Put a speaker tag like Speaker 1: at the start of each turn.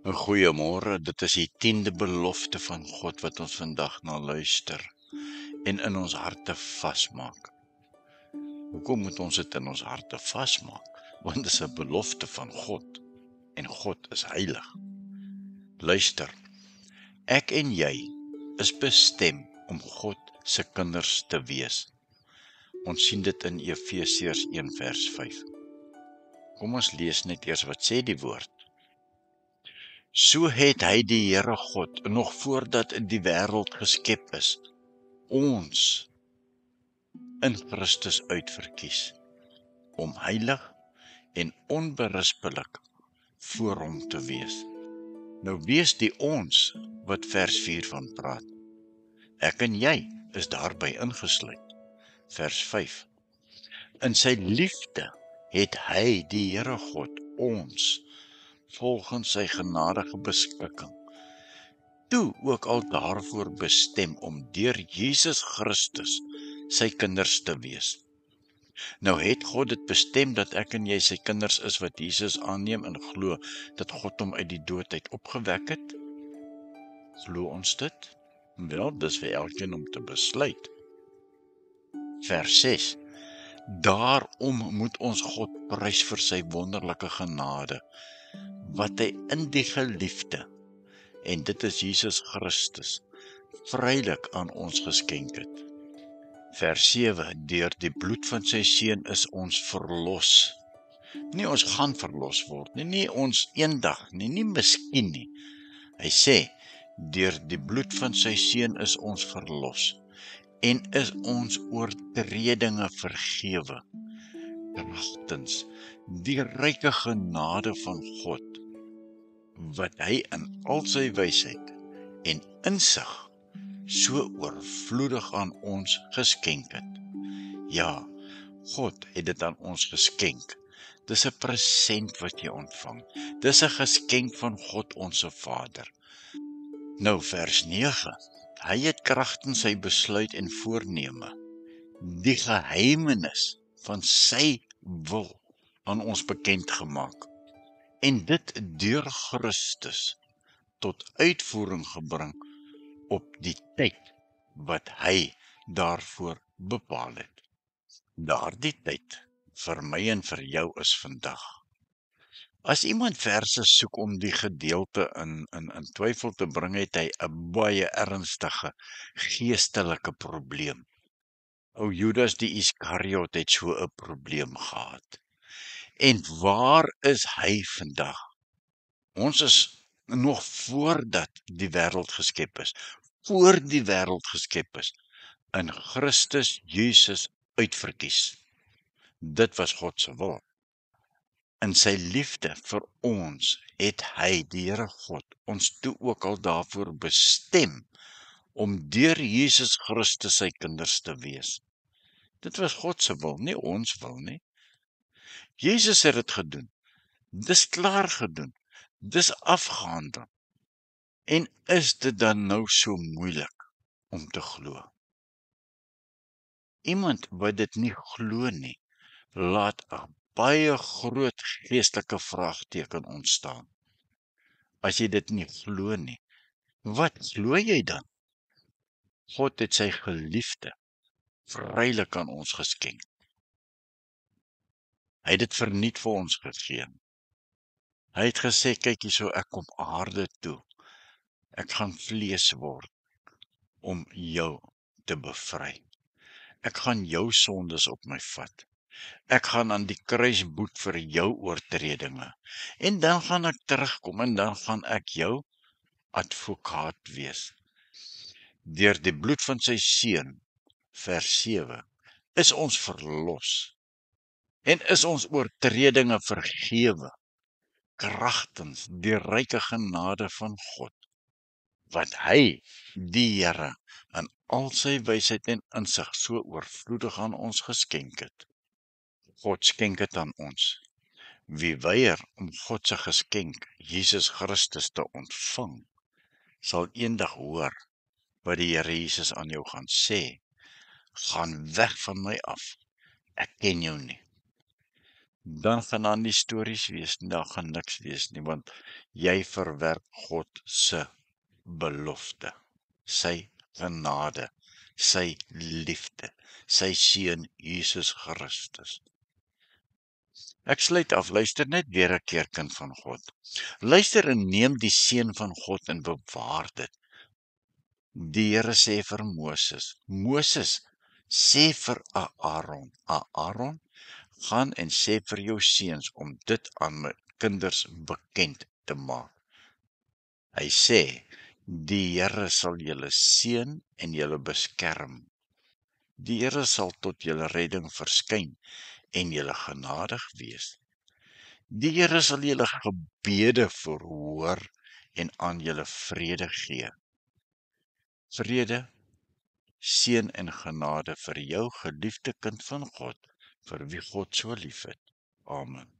Speaker 1: Goeiemôre, dit is die 10de belofte van God wat ons vandag na luister en in ons harte vasmaak. Hoekom moet ons dit in ons harte vasmaak? Want dit is 'n belofte van God en God is heilig. Luister, ek en jy is bestem om God se kinders te wees. Ons sien dit in Efesiërs 1 vers 5. Kom ons lees net eers wat sê die woord. So het hy die Here God, nog voordat die wêreld geskep is, ons in Christus uitverkies, om heilig en onberispelik voor hom te wees. Nou wees die ons wat vers 4 van praat. Ek en jy is daarby ingesluit. Vers 5. In sy liefde het hy, die Here God, ons, volgens sy genadige beskikking, toe ook al daarvoor bestem om deur Jesus Christus sy kinders te wees. Nou het God dit bestem dat ek en jy sy kinders is wat Jesus aanneem en glo dat God hom uit die dood uit opgewek het. Glo ons dit? Wel, dis vir elkeen om te besluit. Vers 6. Daarom moet ons God prys vir sy wonderlike genade, wat hy in die geliefde, en dit is Jesus Christus, vrylik aan ons geskenk het. Vers 7, deur die bloed van sy seun is ons verlos. Nie ons gaan verlos word nie, nie ons eendag nie, nie miskien nie. Hy sê, deur die bloed van sy seun is ons verlos, en is ons oortredinge vergewe, kragtens die ryke genade van God, wat hy in al sy wysheid en insig so oorvloedig aan ons geskenk het. Ja, God het dit aan ons geskenk. Dis 'n present wat jy ontvang. Dis 'n geskenk van God onsse Vader. Nou vers 9. Hy het kragtens sy besluit en voorneme, die geheimenis van sy wil aan ons bekend gemaak, en dit deur Christus tot uitvoering gebring op die tyd wat hy daarvoor bepaal het. Daardie tyd vir my en vir jou is vandag. As iemand verse soek om die gedeelte in twyfel te bring, het hy 'n baie ernstige geestelike probleem. Ou Judas die Iskariot het so 'n probleem gehad. En waar is hy vandag? Ons is nog voordat die wêreld geskep is, voor die wêreld geskep is, in Christus Jesus uitverkies. Dit was God se wil. In sy liefde vir ons het hy, die Here God, ons toe ook al daarvoor bestem om deur Jesus Christus sy kinders te wees. Dit was God se wil, nie ons wil nie. Jesus het dit gedoen. Dis klaar gedoen. Dis afgehandel. En is dit dan nou so moeilik om te glo? Iemand wat dit nie glo nie, laat 'n baie groot geestelike vraagteken ontstaan. As jy dit nie glo nie, wat glo jy dan? God het sy geliefde vrylik aan ons geskenk. Hy het dit verniet vir ons gegee. Hy het gesê, kyk hierso, ek kom aarde toe. Ek gaan vlees word om jou te bevry. Ek gaan jou sondes op my vat. Ek gaan aan die kruis boet vir jou oortredinge. En dan gaan ek terugkom en dan gaan ek jou advokaat wees. Deur die bloed van sy seun, vers 7, is ons verlos. En is ons oortredinge vergewe, kragtens die ryke genade van God, wat hy, die Here, in al sy wysheid en insig so oorvloedig aan ons geskenk het. God skenk dit aan ons. Wie weier om God se geskenk, Jesus Christus, te ontvang, sal eendag hoor wat die Here Jesus aan jou gaan sê. Gaan weg van my af, ek ken jou nie. Dan gaan daar nie stories wees nie, daar gaan niks wees nie, want jy verwerp God se belofte, sy genade, sy liefde, sy seun Jesus Christus. Ek sluit af, luister net weer 'n keer, kind van God. Luister en neem die seën van God en bewaar dit. Die Here sê vir Moses sê vir Aaron, gaan en sê vir jou seuns om dit aan my kinders bekend te maak. Hy sê, die Here sal julle seën en julle beskerm. Die Here sal tot julle redding verskyn en julle genadig wees. Die Here sal julle gebede verhoor en aan julle vrede gee. Vrede, seën en genade vir jou geliefde kind van God, vir wie God so liefhet. Amen.